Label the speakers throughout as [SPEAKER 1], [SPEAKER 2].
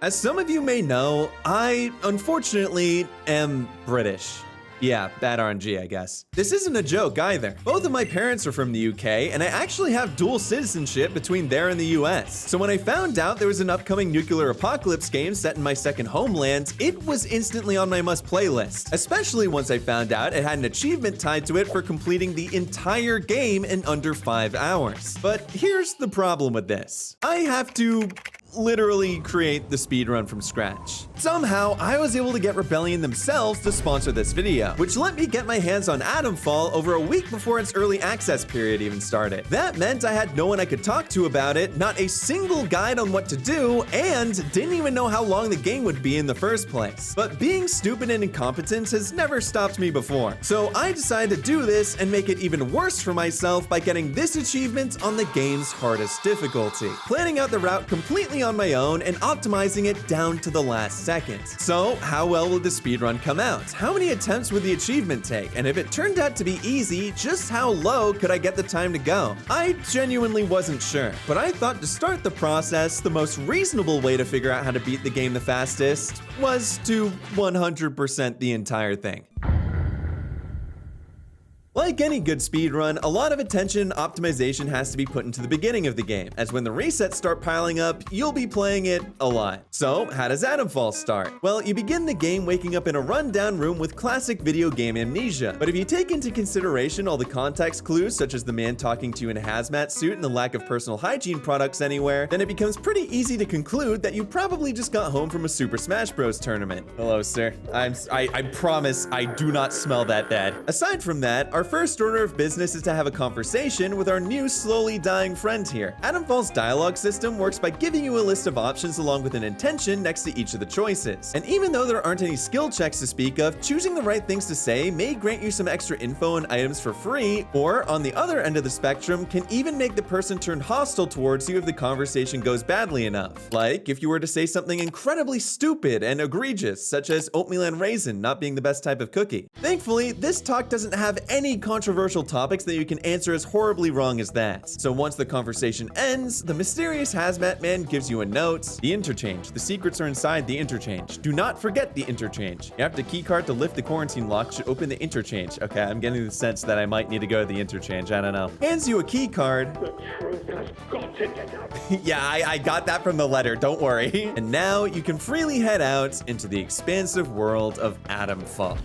[SPEAKER 1] As some of you may know, I unfortunately am British. Yeah, bad RNG, I guess. This isn't a joke either. Both of my parents are from the UK, and I actually have dual citizenship between there and the US. So when I found out there was an upcoming nuclear apocalypse game set in my second homeland, it was instantly on my must-play list. Especially once I found out it had an achievement tied to it for completing the entire game in under 5 hours. But here's the problem with this. I have to literally create the speedrun from scratch. Somehow, I was able to get Rebellion themselves to sponsor this video, which let me get my hands on Atomfall over a week before its early access period even started. That meant I had no one I could talk to about it, not a single guide on what to do, and didn't even know how long the game would be in the first place. But being stupid and incompetent has never stopped me before. So I decided to do this and make it even worse for myself by getting this achievement on the game's hardest difficulty, planning out the route completely on my own and optimizing it down to the last second. So how well will the speedrun come out? How many attempts would the achievement take? And if it turned out to be easy, just how low could I get the time to go? I genuinely wasn't sure, but I thought to start the process, the most reasonable way to figure out how to beat the game the fastest was to 100% the entire thing. Like any good speedrun, a lot of attention and optimization has to be put into the beginning of the game, as when the resets start piling up, you'll be playing it a lot. So, how does Atomfall start? Well, you begin the game waking up in a rundown room with classic video game amnesia. But if you take into consideration all the context clues, such as the man talking to you in a hazmat suit and the lack of personal hygiene products anywhere, then it becomes pretty easy to conclude that you probably just got home from a Super Smash Bros. Tournament. Hello, sir. I promise I do not smell that bad. Aside from that, our first order of business is to have a conversation with our new slowly dying friend here. Atomfall's dialogue system works by giving you a list of options along with an intention next to each of the choices. And even though there aren't any skill checks to speak of, choosing the right things to say may grant you some extra info and items for free, or on the other end of the spectrum, can even make the person turn hostile towards you if the conversation goes badly enough. Like if you were to say something incredibly stupid and egregious, such as oatmeal and raisin not being the best type of cookie. Thankfully, this talk doesn't have any controversial topics that you can answer as horribly wrong as that. So once the conversation ends, the mysterious hazmat man gives you a note. The interchange. The secrets are inside the interchange. Do not forget the interchange. You have the keycard to lift the quarantine lock to open the interchange. Okay, I'm getting the sense that I might need to go to the interchange. I don't know. Hands you a keycard. The truth has got to get out. Yeah, I got that from the letter. Don't worry. And now you can freely head out into the expansive world of Atomfall.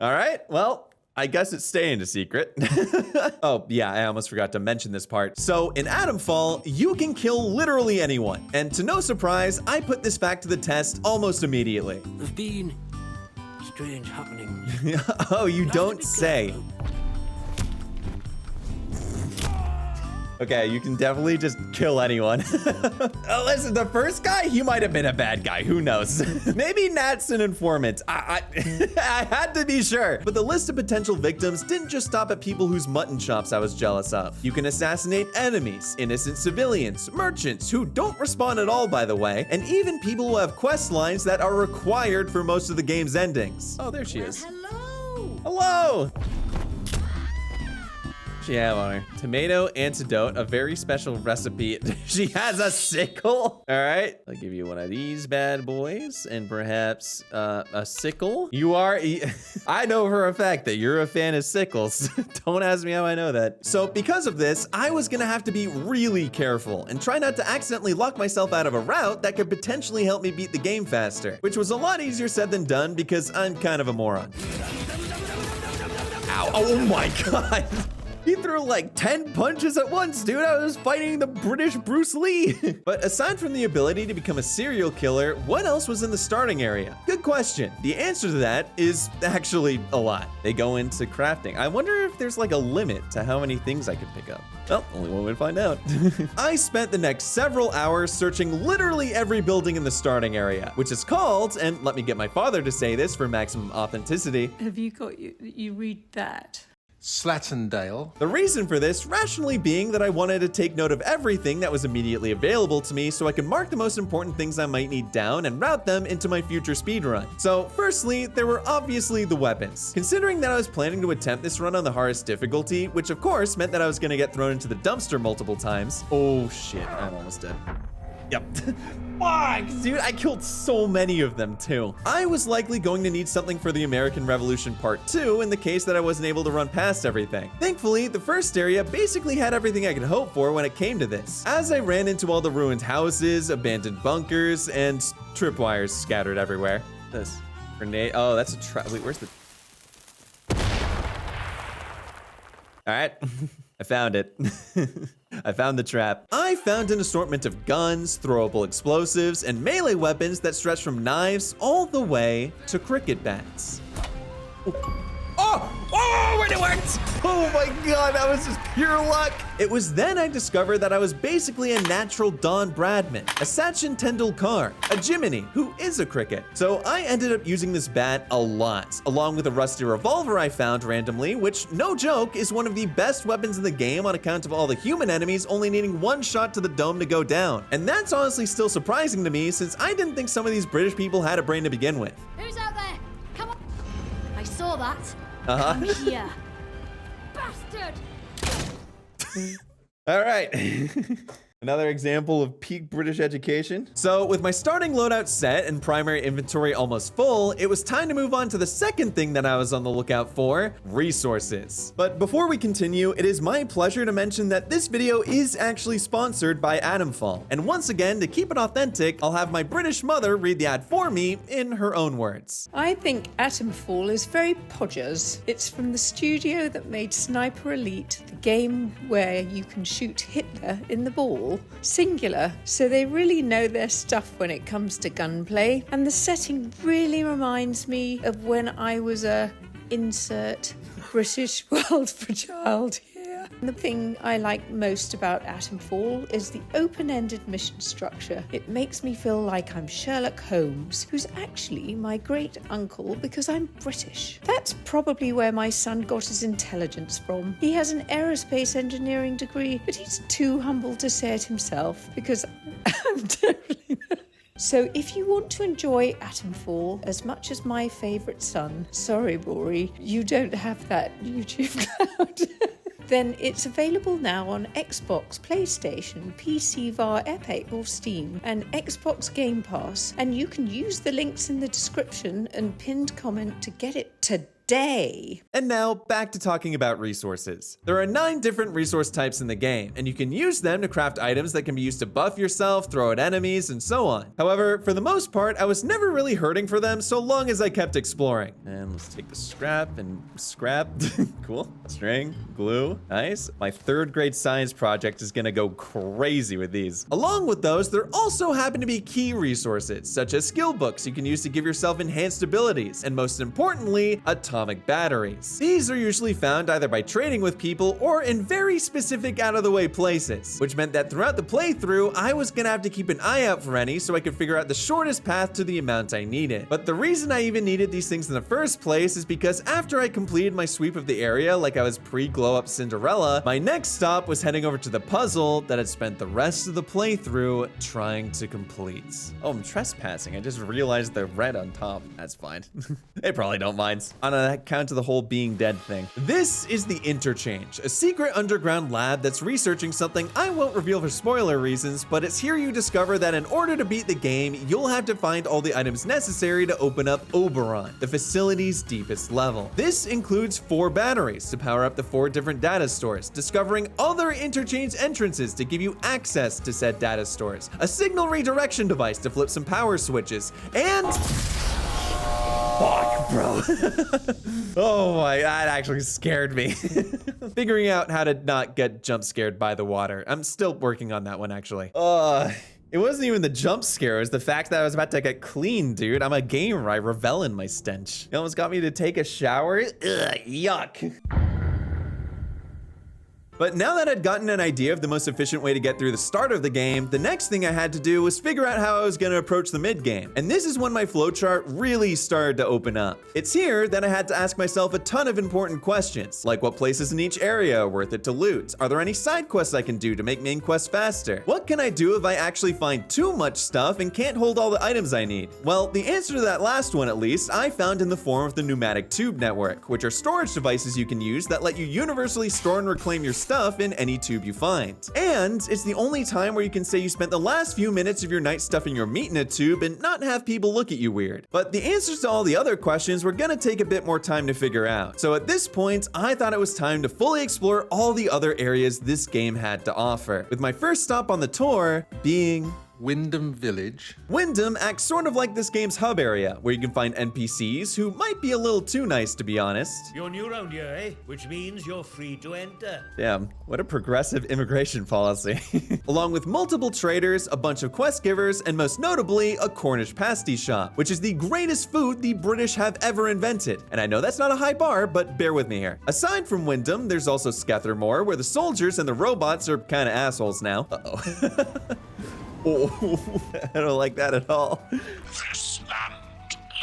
[SPEAKER 1] All right, well, I guess it's staying a secret. Oh, yeah, I almost forgot to mention this part. So in Atomfall, you can kill literally anyone. And to no surprise, I put this fact to the test almost immediately.
[SPEAKER 2] There's been strange happenings.
[SPEAKER 1] Oh, you don't say. Okay, you can definitely just kill anyone. Listen, the first guy, he might have been a bad guy. Who knows? Maybe Nat's an informant. I had to be sure. But the list of potential victims didn't just stop at people whose mutton chops I was jealous of. You can assassinate enemies, innocent civilians, merchants who don't respond at all, by the way, and even people who have quest lines that are required for most of the game's endings. Oh, there she is.
[SPEAKER 3] Hello.
[SPEAKER 1] Hello. She have on her. Tomato antidote, a very special recipe. She has a sickle. All right, I'll give you one of these bad boys and perhaps a sickle. You are, I know for a fact that you're a fan of sickles. Don't ask me how I know that. So because of this, I was gonna have to be really careful and try not to accidentally lock myself out of a route that could potentially help me beat the game faster, which was a lot easier said than done because I'm kind of a moron. Ow, oh my God. He threw like 10 punches at once, dude. I was fighting the British Bruce Lee. But aside from the ability to become a serial killer, what else was in the starting area? Good question. The answer to that is actually a lot. They go into crafting. I wonder if there's like a limit to how many things I could pick up. Well, only one way to find out. I spent the next several hours searching literally every building in the starting area, which is called, and let me get my father to say this for maximum authenticity.
[SPEAKER 3] Have you got you read that?
[SPEAKER 4] Slattendale.
[SPEAKER 1] The reason for this rationally being that I wanted to take note of everything that was immediately available to me so I could mark the most important things I might need down and route them into my future speedrun. So firstly, there were obviously the weapons. Considering that I was planning to attempt this run on the hardest difficulty, which of course meant that I was gonna get thrown into the dumpster multiple times. Oh shit, I'm almost dead. Yep. Fuck, dude, I killed so many of them too. I was likely going to need something for the American Revolution Part 2 in the case that I wasn't able to run past everything. Thankfully, the first area basically had everything I could hope for when it came to this. As I ran into all the ruined houses, abandoned bunkers, and tripwires scattered everywhere. This grenade, oh, that's a trap. Wait, where's the... All right, I found it. I found the trap. I found an assortment of guns, throwable explosives, and melee weapons that stretch from knives all the way to cricket bats. Oh, it worked! Oh my god, that was just pure luck. It was then I discovered that I was basically a natural Don Bradman, a Sachin Tendulkar, a Jiminy, who is a cricket. So I ended up using this bat a lot, along with a rusty revolver I found randomly, which, no joke, is one of the best weapons in the game on account of all the human enemies only needing one shot to the dome to go down. And that's honestly still surprising to me, since I didn't think some of these British people had a brain to begin with.
[SPEAKER 5] Who's out there? Come on. I saw that.
[SPEAKER 1] Uh-huh.
[SPEAKER 5] Come here. Bastard!
[SPEAKER 1] All right. Another example of peak British education. So with my starting loadout set and primary inventory almost full, it was time to move on to the second thing that I was on the lookout for, resources. But before we continue, it is my pleasure to mention that this video is actually sponsored by Atomfall. And once again, to keep it authentic, I'll have my British mother read the ad for me in her own words.
[SPEAKER 3] I think Atomfall is very podgers. It's from the studio that made Sniper Elite, the game where you can shoot Hitler in the ball, singular, so they really know their stuff when it comes to gunplay. And the setting really reminds me of when I was a insert British world for child here. And the thing I like most about Atomfall is the open-ended mission structure. It makes me feel like I'm Sherlock Holmes, who's actually my great uncle because I'm British. That's probably where my son got his intelligence from. He has an aerospace engineering degree, but he's too humble to say it himself because I'm totally not. So if you want to enjoy Atomfall as much as my favourite son, sorry Rory, you don't have that YouTube cloud. Then it's available now on Xbox, PlayStation, PC via Epic or Steam, and Xbox Game Pass. And you can use the links in the description and pinned comment to get it today.
[SPEAKER 1] And now, back to talking about resources. There are 9 different resource types in the game, and you can use them to craft items that can be used to buff yourself, throw at enemies, and so on. However, for the most part, I was never really hurting for them so long as I kept exploring. And let's take the scrap and scrap. Cool. String, glue, nice. My 3rd grade science project is gonna go crazy with these. Along with those, there also happen to be key resources, such as skill books you can use to give yourself enhanced abilities, and most importantly, atomic batteries. These are usually found either by trading with people or in very specific out-of-the-way places, which meant that throughout the playthrough, I was gonna have to keep an eye out for any so I could figure out the shortest path to the amount I needed. But the reason I even needed these things in the first place is because after I completed my sweep of the area like I was pre-glow-up Cinderella, my next stop was heading over to the puzzle that I'd spent the rest of the playthrough trying to complete. Oh, I'm trespassing. I just realized the red on top. That's fine. They probably don't mind. On account of the whole being dead thing. This is the Interchange, a secret underground lab that's researching something I won't reveal for spoiler reasons, but it's here you discover that in order to beat the game, you'll have to find all the items necessary to open up Oberon, the facility's deepest level. This includes 4 batteries to power up the 4 different data stores, discovering other Interchange entrances to give you access to said data stores, a signal redirection device to flip some power switches, and... Fuck, bro. Oh my, that actually scared me. Figuring out how to not get jump scared by the water. I'm still working on that one, actually. It wasn't even the jump scare, it was the fact that I was about to get clean, dude. I'm a gamer, I revel in my stench. It almost got me to take a shower. Ugh, yuck. But now that I'd gotten an idea of the most efficient way to get through the start of the game, the next thing I had to do was figure out how I was gonna approach the mid-game. And this is when my flowchart really started to open up. It's here that I had to ask myself a ton of important questions, like what places in each area are worth it to loot? Are there any side quests I can do to make main quests faster? What can I do if I actually find too much stuff and can't hold all the items I need? Well, the answer to that last one, at least, I found in the form of the pneumatic tube network, which are storage devices you can use that let you universally store and reclaim your stuff in any tube you find. And it's the only time where you can say you spent the last few minutes of your night stuffing your meat in a tube and not have people look at you weird. But the answers to all the other questions were gonna take a bit more time to figure out. So at this point, I thought it was time to fully explore all the other areas this game had to offer, with my first stop on the tour being
[SPEAKER 4] Wyndham Village.
[SPEAKER 1] Wyndham acts sort of like this game's hub area, where you can find NPCs who might be a little too nice, to be honest.
[SPEAKER 2] You're new around here, eh? Which means you're free to enter.
[SPEAKER 1] Damn, what a progressive immigration policy. Along with multiple traders, a bunch of quest givers, and most notably, a Cornish pasty shop, which is the greatest food the British have ever invented. And I know that's not a high bar, but bear with me here. Aside from Wyndham, there's also Skethermore, where the soldiers and the robots are kinda assholes now. Uh-oh. Oh, I don't like that at all.
[SPEAKER 6] This land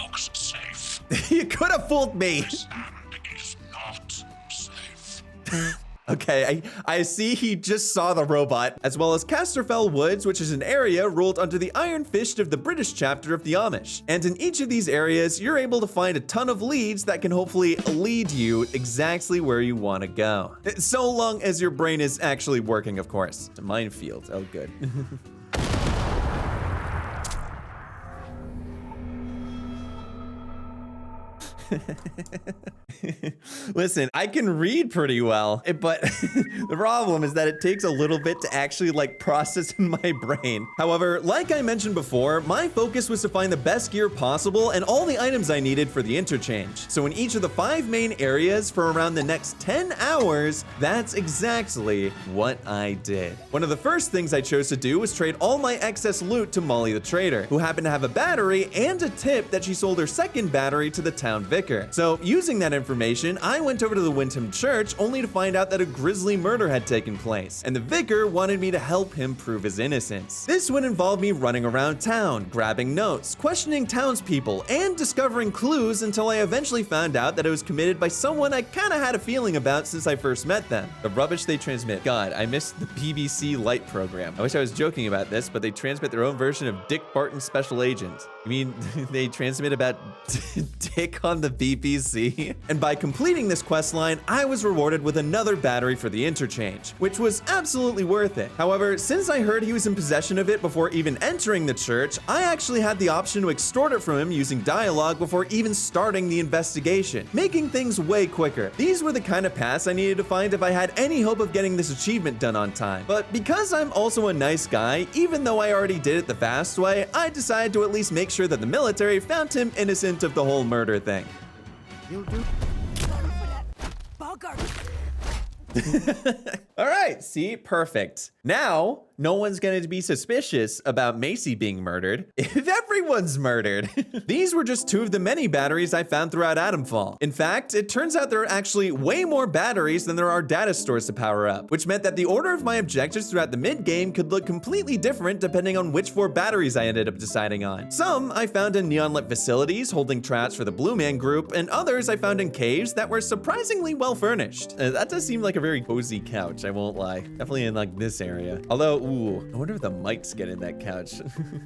[SPEAKER 6] looks safe.
[SPEAKER 1] You could have fooled me.
[SPEAKER 6] This land is not safe.
[SPEAKER 1] Okay, I see he just saw the robot, as well as Casterfell Woods, which is an area ruled under the Iron Fist of the British chapter of the Amish. And in each of these areas, you're able to find a ton of leads that can hopefully lead you exactly where you want to go. So long as your brain is actually working, of course. It's a minefield. Oh, good. Listen, I can read pretty well, but the problem is that it takes a little bit to actually process in my brain. However, like I mentioned before, my focus was to find the best gear possible and all the items I needed for the interchange. So in each of the 5 main areas for around the next 10 hours, that's exactly what I did. One of the first things I chose to do was trade all my excess loot to Molly the trader, who happened to have a battery and a tip that she sold her second battery to the town vicar. So using that information, I went over to the Wyndham Church only to find out that a grisly murder had taken place, and the vicar wanted me to help him prove his innocence. This would involve me running around town, grabbing notes, questioning townspeople, and discovering clues until I eventually found out that it was committed by someone I kinda had a feeling about since I first met them. The rubbish they transmit. God, I missed the BBC Light program. I wish I was joking about this, but they transmit their own version of Dick Barton's Special Agent. You mean they transmit about Dick on the BBC? And by completing this quest line, I was rewarded with another battery for the interchange, which was absolutely worth it. However, since I heard he was in possession of it before even entering the church, I actually had the option to extort it from him using dialogue before even starting the investigation, making things way quicker. These were the kind of paths I needed to find if I had any hope of getting this achievement done on time. But because I'm also a nice guy, even though I already did it the fast way, I decided to at least make sure that the military found him innocent of the whole murder thing.
[SPEAKER 2] You'll do.
[SPEAKER 1] All right, see, perfect. Now, no one's going to be suspicious about Macy being murdered if everyone's murdered. These were just 2 of the many batteries I found throughout Atomfall. In fact, it turns out there are actually way more batteries than there are data stores to power up, which meant that the order of my objectives throughout the mid-game could look completely different depending on which 4 batteries I ended up deciding on. Some I found in neon-lit facilities holding traps for the Blue Man group, and others I found in caves that were surprisingly well furnished. That does seem like a very cozy couch, I won't lie. Definitely in this area. Although, ooh, I wonder if the mics get in that couch.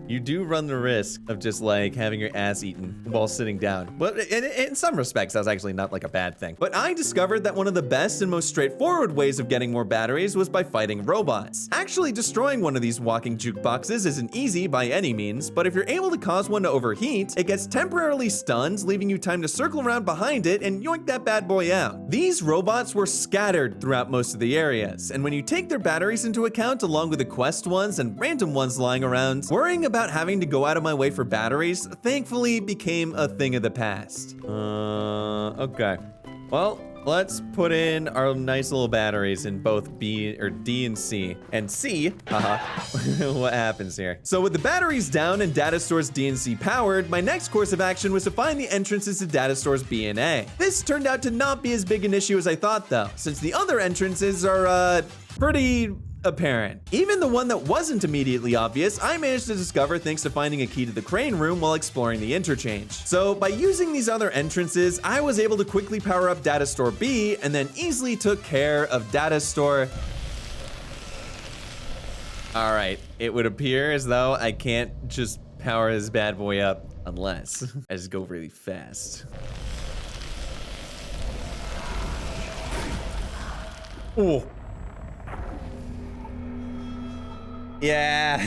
[SPEAKER 1] You do run the risk of just having your ass eaten while sitting down. But in some respects, that's actually not a bad thing. But I discovered that one of the best and most straightforward ways of getting more batteries was by fighting robots. Actually, destroying one of these walking jukeboxes isn't easy by any means, but if you're able to cause one to overheat, it gets temporarily stunned, leaving you time to circle around behind it and yoink that bad boy out. These robots were scattered throughout most of the areas, and when you take their batteries into account along with the quest ones and random ones lying around, worrying about having to go out of my way for batteries thankfully became a thing of the past. Okay. Well, let's put in our nice little batteries in both B or D and C. And C, what happens here. So with the batteries down and data stores D and C powered, my next course of action was to find the entrances to data stores B and A. This turned out to not be as big an issue as I thought though, since the other entrances are, pretty apparent. Even the one that wasn't immediately obvious, I managed to discover thanks to finding a key to the crane room while exploring the interchange. So by using these other entrances, I was able to quickly power up Data Store B and then easily took care of Data Store. All right, it would appear as though I can't just power this bad boy up unless I just go really fast. Oh. Yeah.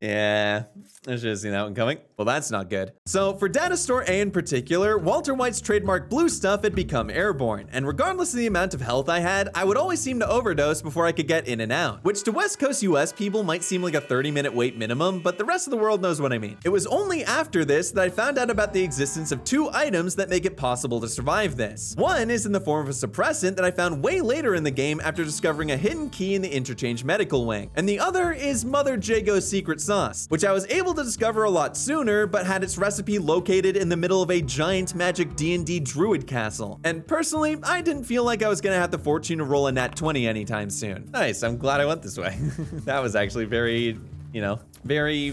[SPEAKER 1] Yeah, I should have seen that one coming. Well, that's not good. So for Data Store A in particular, Walter White's trademark blue stuff had become airborne, and regardless of the amount of health I had, I would always seem to overdose before I could get in and out, which to West Coast US people might seem like a 30-minute wait minimum, but the rest of the world knows what I mean. It was only after this that I found out about the existence of 2 items that make it possible to survive this. One is in the form of a suppressant that I found way later in the game after discovering a hidden key in the Interchange medical wing, and the other is Mother Jago's secret sauce, which I was able to discover a lot sooner, but had its recipe located in the middle of a giant magic D&D druid castle. And personally, I didn't feel like I was gonna have the fortune to roll a nat 20 anytime soon. Nice, I'm glad I went this way. That was actually very, you know, very,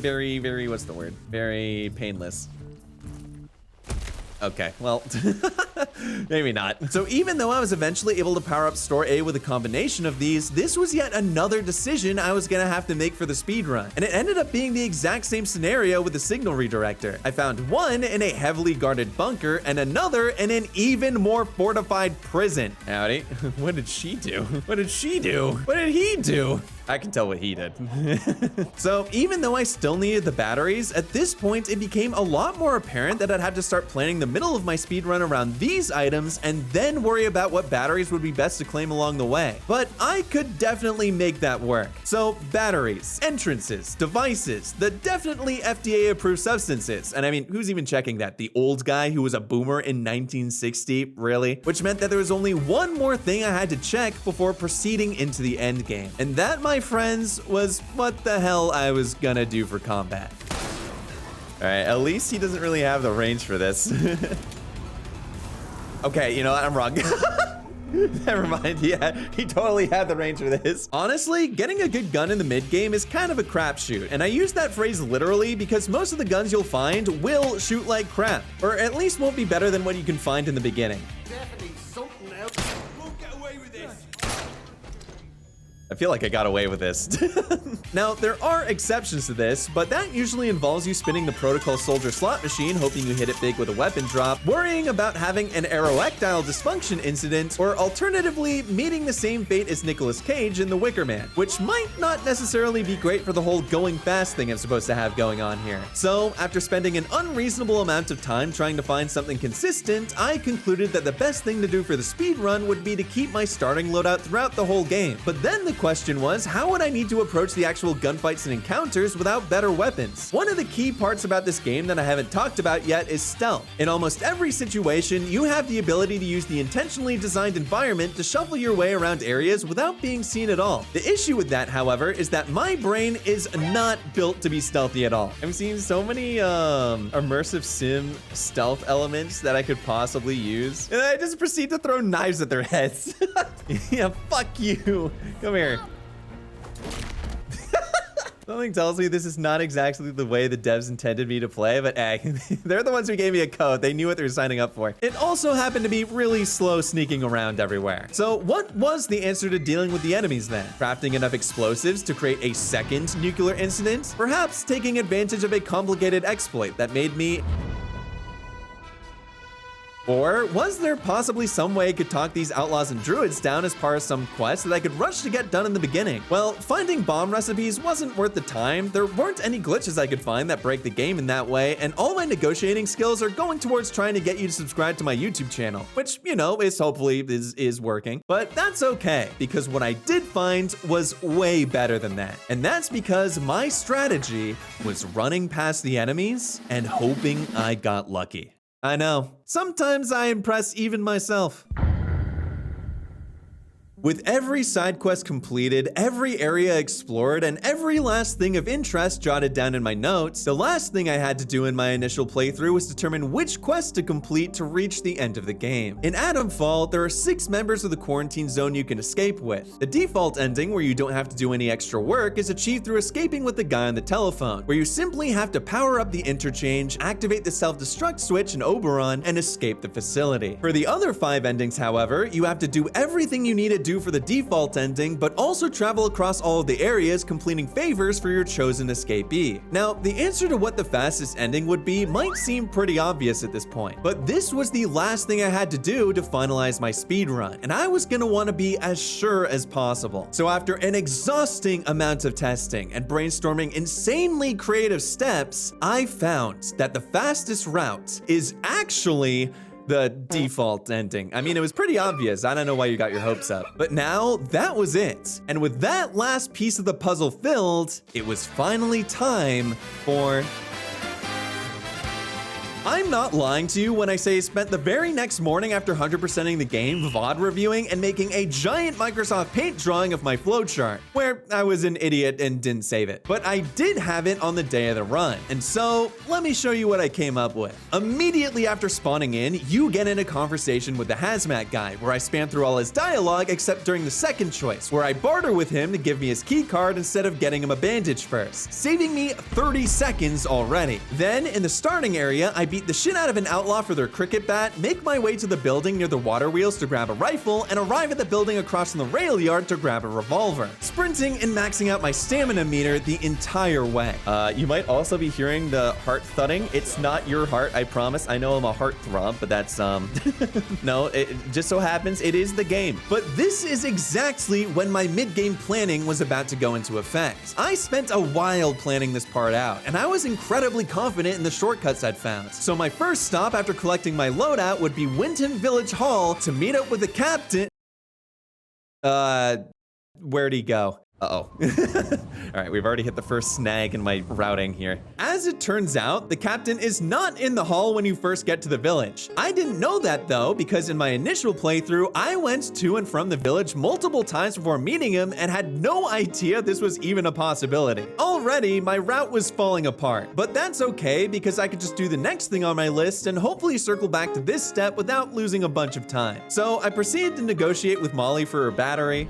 [SPEAKER 1] what's the word? Very painless. Okay, well, maybe not. So even though I was eventually able to power up Store A with a combination of these, this was yet another decision I was gonna have to make for the speedrun. And it ended up being the exact same scenario with the signal redirector. I found one in a heavily guarded bunker and another in an even more fortified prison. Howdy. What did she do? What did she do? What did he do? I can tell what he did. So even though I still needed the batteries, at this point it became a lot more apparent that I'd have to start planning the middle of my speedrun around these items and then worry about what batteries would be best to claim along the way. But I could definitely make that work. So batteries, entrances, devices, the definitely FDA approved substances. And I mean, who's even checking that? The old guy who was a boomer in 1960, really? Which meant that there was only one more thing I had to check before proceeding into the end game. And that, my friends, was what the hell I was gonna do for combat. All right, at least he doesn't really have the range for this. Okay, you know what? I'm wrong. Never mind. Yeah, he totally had the range for this. Honestly, getting a good gun in the mid game is kind of a crapshoot, and I use that phrase literally because most of the guns you'll find will shoot like crap, or at least won't be better than what you can find in the beginning.
[SPEAKER 2] Definitely something else. We'll get away with this.
[SPEAKER 1] I feel like I got away with this. Now, there are exceptions to this, but that usually involves you spinning the Protocol Soldier slot machine, hoping you hit it big with a weapon drop, worrying about having an aeroectile dysfunction incident, or alternatively, meeting the same fate as Nicolas Cage in The Wicker Man, which might not necessarily be great for the whole going fast thing I'm supposed to have going on here. So, after spending an unreasonable amount of time trying to find something consistent, I concluded that the best thing to do for the speedrun would be to keep my starting loadout throughout the whole game. But then the question was, how would I need to approach the actual gunfights and encounters without better weapons? One of the key parts about this game that I haven't talked about yet is stealth. In almost every situation, you have the ability to use the intentionally designed environment to shuffle your way around areas without being seen at all. The issue with that, however, is that my brain is not built to be stealthy at all. I'm seeing so many immersive sim stealth elements that I could possibly use, and I just proceed to throw knives at their heads. Yeah, fuck you. Come here. Something tells me this is not exactly the way the devs intended me to play, but hey, they're the ones who gave me a code. They knew what they were signing up for. It also happened to be really slow sneaking around everywhere. So what was the answer to dealing with the enemies then? Crafting enough explosives to create a second nuclear incident? Perhaps taking advantage of a complicated exploit that made me... Or was there possibly some way I could talk these outlaws and druids down as part of some quest that I could rush to get done in the beginning? Well, finding bomb recipes wasn't worth the time. There weren't any glitches I could find that break the game in that way, and all my negotiating skills are going towards trying to get you to subscribe to my YouTube channel, which, you know, is hopefully is working. But that's okay, because what I did find was way better than that. And that's because my strategy was running past the enemies and hoping I got lucky. I know, sometimes I impress even myself. With every side quest completed, every area explored, and every last thing of interest jotted down in my notes, the last thing I had to do in my initial playthrough was determine which quest to complete to reach the end of the game. In Atomfall, there are 6 members of the quarantine zone you can escape with. The default ending, where you don't have to do any extra work, is achieved through escaping with the guy on the telephone, where you simply have to power up the interchange, activate the self-destruct switch in Oberon, and escape the facility. For the other 5 endings, however, you have to do everything you need to do do for the default ending, but also travel across all of the areas, completing favors for your chosen escapee. Now, the answer to what the fastest ending would be might seem pretty obvious at this point, but this was the last thing I had to do to finalize my speedrun, and I was gonna want to be as sure as possible. So after an exhausting amount of testing and brainstorming insanely creative steps, I found that the fastest route is actually the default ending. I mean, it was pretty obvious. I don't know why you got your hopes up. But now, that was it. And with that last piece of the puzzle filled, it was finally time for... I'm not lying to you when I say I spent the very next morning after 100%ing the game, VOD reviewing, and making a giant Microsoft Paint drawing of my flowchart, where I was an idiot and didn't save it. But I did have it on the day of the run, and so let me show you what I came up with. Immediately after spawning in, you get in a conversation with the hazmat guy, where I span through all his dialogue except during the second choice, where I barter with him to give me his key card instead of getting him a bandage first, saving me 30 seconds already. Then, in the starting area, I beat the shit out of an outlaw for their cricket bat, make my way to the building near the water wheels to grab a rifle, and arrive at the building across from the rail yard to grab a revolver, sprinting and maxing out my stamina meter the entire way. You might also be hearing the heart thudding. It's not your heart, I promise. I know I'm a heart throb, but that's, no, it just so happens it is the game. But this is exactly when my mid-game planning was about to go into effect. I spent a while planning this part out, and I was incredibly confident in the shortcuts I'd found. So my first stop after collecting my loadout would be Winton Village Hall to meet up with the captain. Where'd he go? Uh-oh. All right, we've already hit the first snag in my routing here. As it turns out, the captain is not in the hall when you first get to the village. I didn't know that though, because in my initial playthrough, I went to and from the village multiple times before meeting him and had no idea this was even a possibility. Already, my route was falling apart, but that's okay because I could just do the next thing on my list and hopefully circle back to this step without losing a bunch of time. So I proceeded to negotiate with Molly for her battery.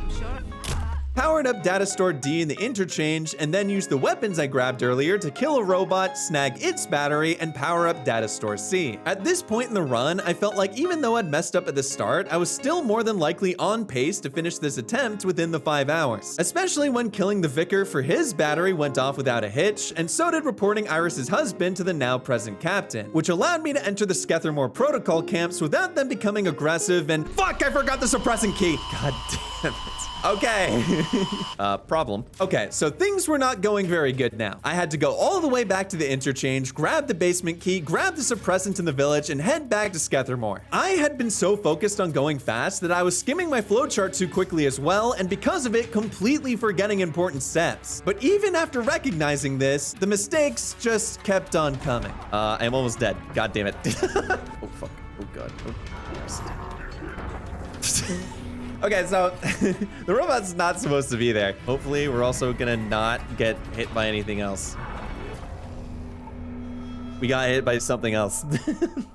[SPEAKER 1] Powered up Data Store D in the interchange, and then used the weapons I grabbed earlier to kill a robot, snag its battery, and power up Data Store C. At this point in the run, I felt like even though I'd messed up at the start, I was still more than likely on pace to finish this attempt within the 5 hours. Especially when killing the vicar for his battery went off without a hitch, and so did reporting Iris's husband to the now present captain, which allowed me to enter the Skethermore protocol camps without them becoming aggressive and— fuck, I forgot the suppressing key! God damn it. Okay. Problem. Okay, so things were not going very good now. I had to go all the way back to the interchange, grab the basement key, grab the suppressant in the village, and head back to Skethermore. I had been so focused on going fast that I was skimming my flowchart too quickly as well, and because of it, completely forgetting important steps. But even after recognizing this, the mistakes just kept on coming. I'm almost dead. God damn it. Oh, fuck. Oh, God. Oh. Okay, so the robot's not supposed to be there. Hopefully, we're also gonna not get hit by anything else. We got hit by something else.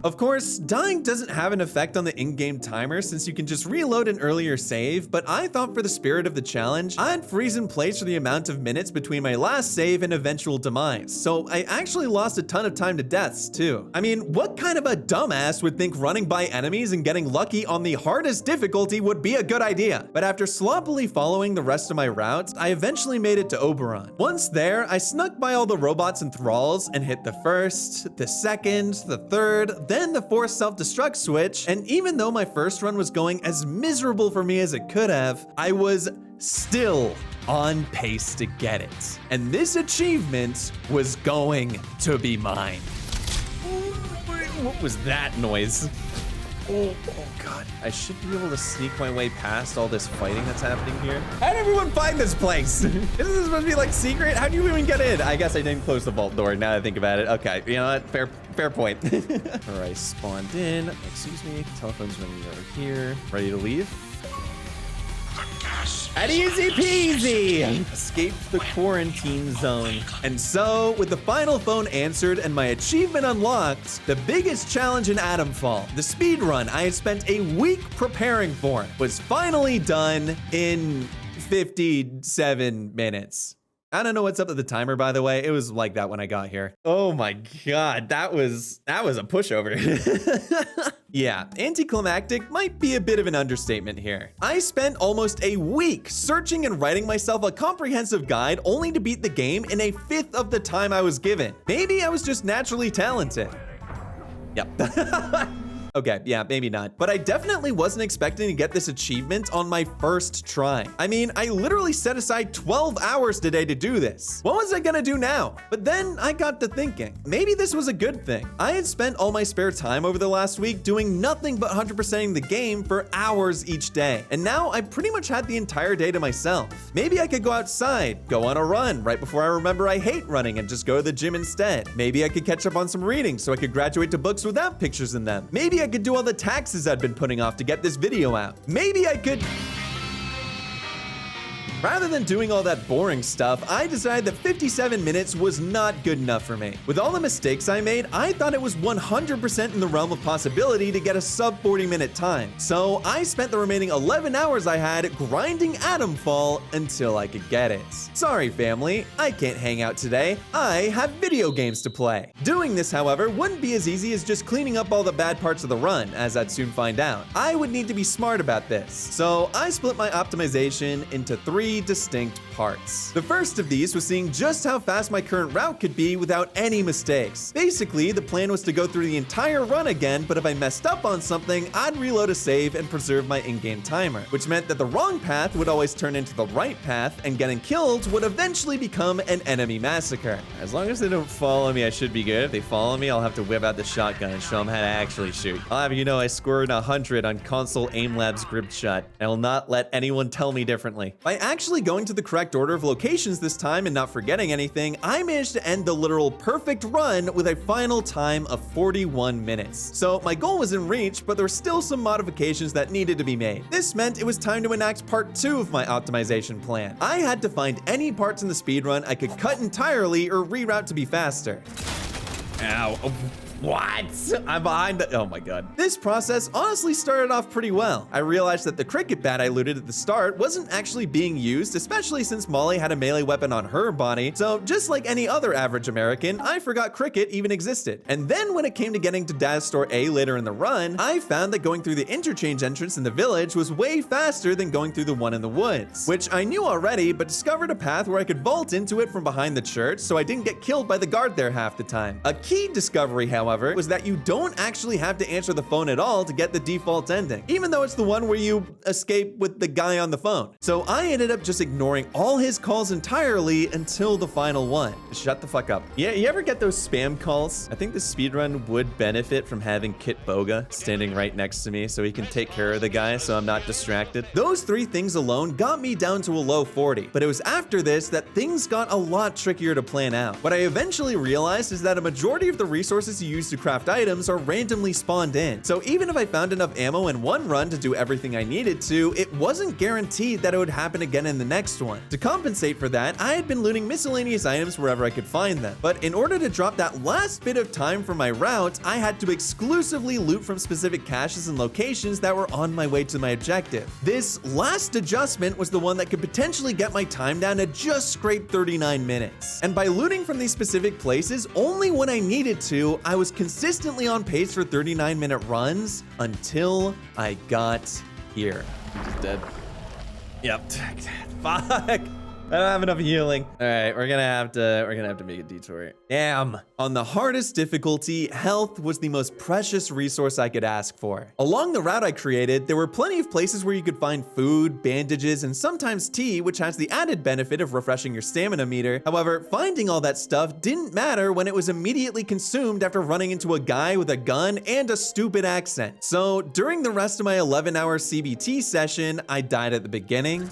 [SPEAKER 1] Of course, dying doesn't have an effect on the in-game timer since you can just reload an earlier save, but I thought for the spirit of the challenge, I'd freeze in place for the amount of minutes between my last save and eventual demise. So I actually lost a ton of time to deaths too. I mean, what kind of a dumbass would think running by enemies and getting lucky on the hardest difficulty would be a good idea? But after sloppily following the rest of my route, I eventually made it to Oberon. Once there, I snuck by all the robots and thralls and hit the first, the second, the third, then the fourth self-destruct switch, and even though my first run was going as miserable for me as it could have, I was still on pace to get it. And this achievement was going to be mine. What was that noise? Oh God. I should be able to sneak my way past all this fighting that's happening here. How did everyone find this place? Isn't this supposed to be like secret? How do you even get in? I guess I didn't close the vault door now that I think about it. Okay, you know what? Fair point. All right, spawned in. Excuse me. Telephone's ringing over here. Ready to leave? And easy peasy! Escaped the quarantine zone. And so, with the final phone answered and my achievement unlocked, the biggest challenge in Atomfall, the speedrun I had spent a week preparing for, was finally done in 57 minutes. I don't know what's up with the timer, by the way. It was like that when I got here. Oh my God, that was a pushover. Yeah, anticlimactic might be a bit of an understatement here. I spent almost a week searching and writing myself a comprehensive guide only to beat the game in a fifth of the time I was given. Maybe I was just naturally talented. Yep. Okay, yeah, maybe not. But I definitely wasn't expecting to get this achievement on my first try. I mean, I literally set aside 12 hours today to do this. What was I gonna do now? But then I got to thinking, maybe this was a good thing. I had spent all my spare time over the last week doing nothing but 100%ing the game for hours each day. And now I pretty much had the entire day to myself. Maybe I could go outside, go on a run right before I remember I hate running and just go to the gym instead. Maybe I could catch up on some reading so I could graduate to books without pictures in them. Maybe I could do all the taxes I'd been putting off to get this video out. Maybe I could... Rather than doing all that boring stuff, I decided that 57 minutes was not good enough for me. With all the mistakes I made, I thought it was 100% in the realm of possibility to get a sub 40-minute time. So I spent the remaining 11 hours I had grinding Atomfall until I could get it. Sorry family, I can't hang out today. I have video games to play. Doing this, however, wouldn't be as easy as just cleaning up all the bad parts of the run, as I'd soon find out. I would need to be smart about this. So I split my optimization into 3 distinct parts. The first of these was seeing just how fast my current route could be without any mistakes. Basically, the plan was to go through the entire run again, but if I messed up on something, I'd reload a save and preserve my in-game timer, which meant that the wrong path would always turn into the right path, and getting killed would eventually become an enemy massacre. As long as they don't follow me, I should be good. If they follow me, I'll have to whip out the shotgun and show them how to actually shoot. I'll have you know I scored 100 on console aim labs grip shot. I will not let anyone tell me differently. By actually going to the correct order of locations this time and not forgetting anything, I managed to end the literal perfect run with a final time of 41 minutes. So my goal was in reach, but there were still some modifications that needed to be made. This meant it was time to enact part 2 of my optimization plan. I had to find any parts in the speedrun I could cut entirely or reroute to be faster. Ow. What? I'm behind the... Oh my God. This process honestly started off pretty well. I realized that the cricket bat I looted at the start wasn't actually being used, especially since Molly had a melee weapon on her body. So just like any other average American, I forgot cricket even existed. And then when it came to getting to Daz Store A later in the run, I found that going through the interchange entrance in the village was way faster than going through the one in the woods, which I knew already, but discovered a path where I could vault into it from behind the church so I didn't get killed by the guard there half the time. A key discovery, however, was that you don't actually have to answer the phone at all to get the default ending, even though it's the one where you escape with the guy on the phone. So I ended up just ignoring all his calls entirely until the final one. Shut the fuck up. Yeah, you ever get those spam calls? I think the speedrun would benefit from having Kit Boga standing right next to me so he can take care of the guy so I'm not distracted. Those 3 things alone got me down to a low 40, but it was after this that things got a lot trickier to plan out. What I eventually realized is that a majority of the resources you use to craft items are randomly spawned in. So even if I found enough ammo in one run to do everything I needed to, it wasn't guaranteed that it would happen again in the next one. To compensate for that, I had been looting miscellaneous items wherever I could find them. But in order to drop that last bit of time for my route, I had to exclusively loot from specific caches and locations that were on my way to my objective. This last adjustment was the one that could potentially get my time down to just scrape 39 minutes. And by looting from these specific places only when I needed to, I was consistently on pace for 39-minute runs until I got here. Just dead. Yep. Fuck. I don't have enough healing. All right, we're gonna have to make a detour. Damn. On the hardest difficulty, health was the most precious resource I could ask for. Along the route I created, there were plenty of places where you could find food, bandages, and sometimes tea, which has the added benefit of refreshing your stamina meter. However, finding all that stuff didn't matter when it was immediately consumed after running into a guy with a gun and a stupid accent. So during the rest of my 11-hour CBT session, I died at the beginning.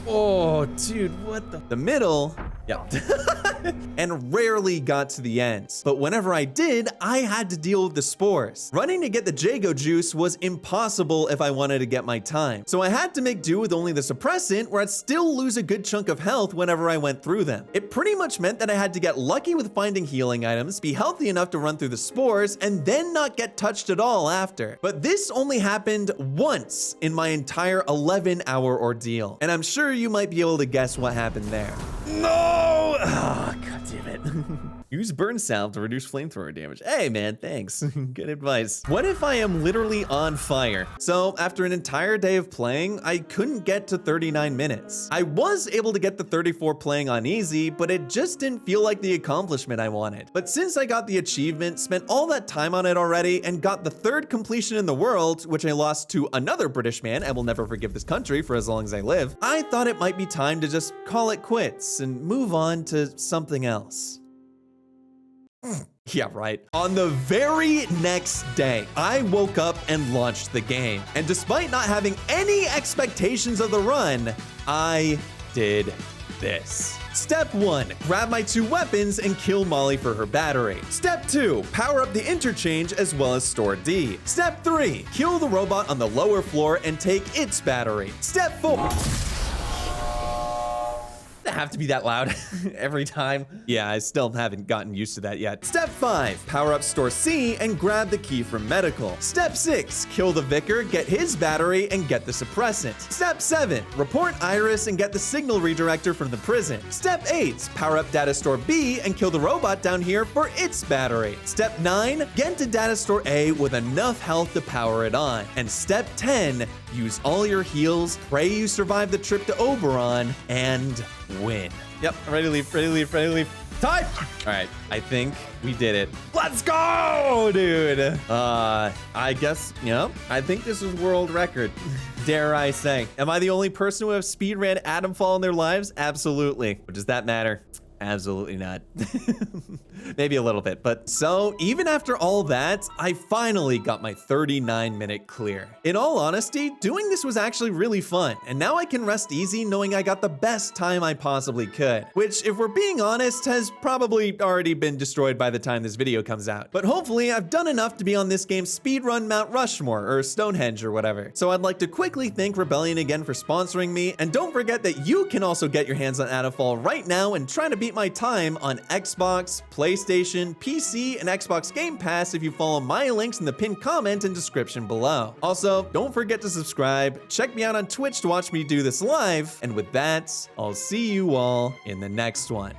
[SPEAKER 1] Oh, dude, what the middle? Yep. And rarely got to the ends. But whenever I did, I had to deal with the spores. Running to get the Jago juice was impossible if I wanted to get my time. So I had to make do with only the suppressant, where I'd still lose a good chunk of health whenever I went through them. It pretty much meant that I had to get lucky with finding healing items, be healthy enough to run through the spores, and then not get touched at all after. But this only happened once in my entire 11-hour ordeal. And I'm sure sure you might be able to guess what happened there. No! Oh, God damn it. Use burn salve to reduce flamethrower damage. Hey man, thanks. Good advice. What if I am literally on fire? So after an entire day of playing, I couldn't get to 39 minutes. I was able to get the 34 playing on easy, but it just didn't feel like the accomplishment I wanted. But since I got the achievement, spent all that time on it already, and got the 3rd completion in the world, which I lost to another British man and will never forgive this country for as long as I live, I thought it might be time to just call it quits and move on to something else. Yeah, right. On the very next day, I woke up and launched the game. And despite not having any expectations of the run, I did this. Step 1, grab my 2 weapons and kill Molly for her battery. Step 2, power up the interchange as well as store D. Step 3, kill the robot on the lower floor and take its battery. Step 4... have to be that loud every time. Yeah, I still haven't gotten used to that yet. Step 5, power up store C and grab the key from medical. Step 6, kill the vicar, get his battery, and get the suppressant. Step 7, report Iris and get the signal redirector from the prison. Step 8, power up data store B and kill the robot down here for its battery. Step 9, get to data store A with enough health to power it on. And step 10, use all your heals, pray you survive the trip to Oberon, and win. Yep, ready to leave, ready to leave, ready to leave. Time! All right, I think we did it. Let's go, dude! I guess, I think this is world record. Dare I say. Am I the only person who have speedran Atomfall in their lives? Absolutely. But does that matter? Absolutely not. Maybe a little bit, but so even after all that, I finally got my 39-minute clear. In all honesty, doing this was actually really fun, and now I can rest easy knowing I got the best time I possibly could, which, if we're being honest, has probably already been destroyed by the time this video comes out. But hopefully I've done enough to be on this game's speedrun Mount Rushmore or Stonehenge or whatever. So I'd like to quickly thank Rebellion again for sponsoring me, and don't forget that you can also get your hands on Atomfall right now and try to beat my time on Xbox, PlayStation, PC, and Xbox Game Pass if you follow my links in the pinned comment and description below. Also, don't forget to subscribe, check me out on Twitch to watch me do this live, and with that, I'll see you all in the next one.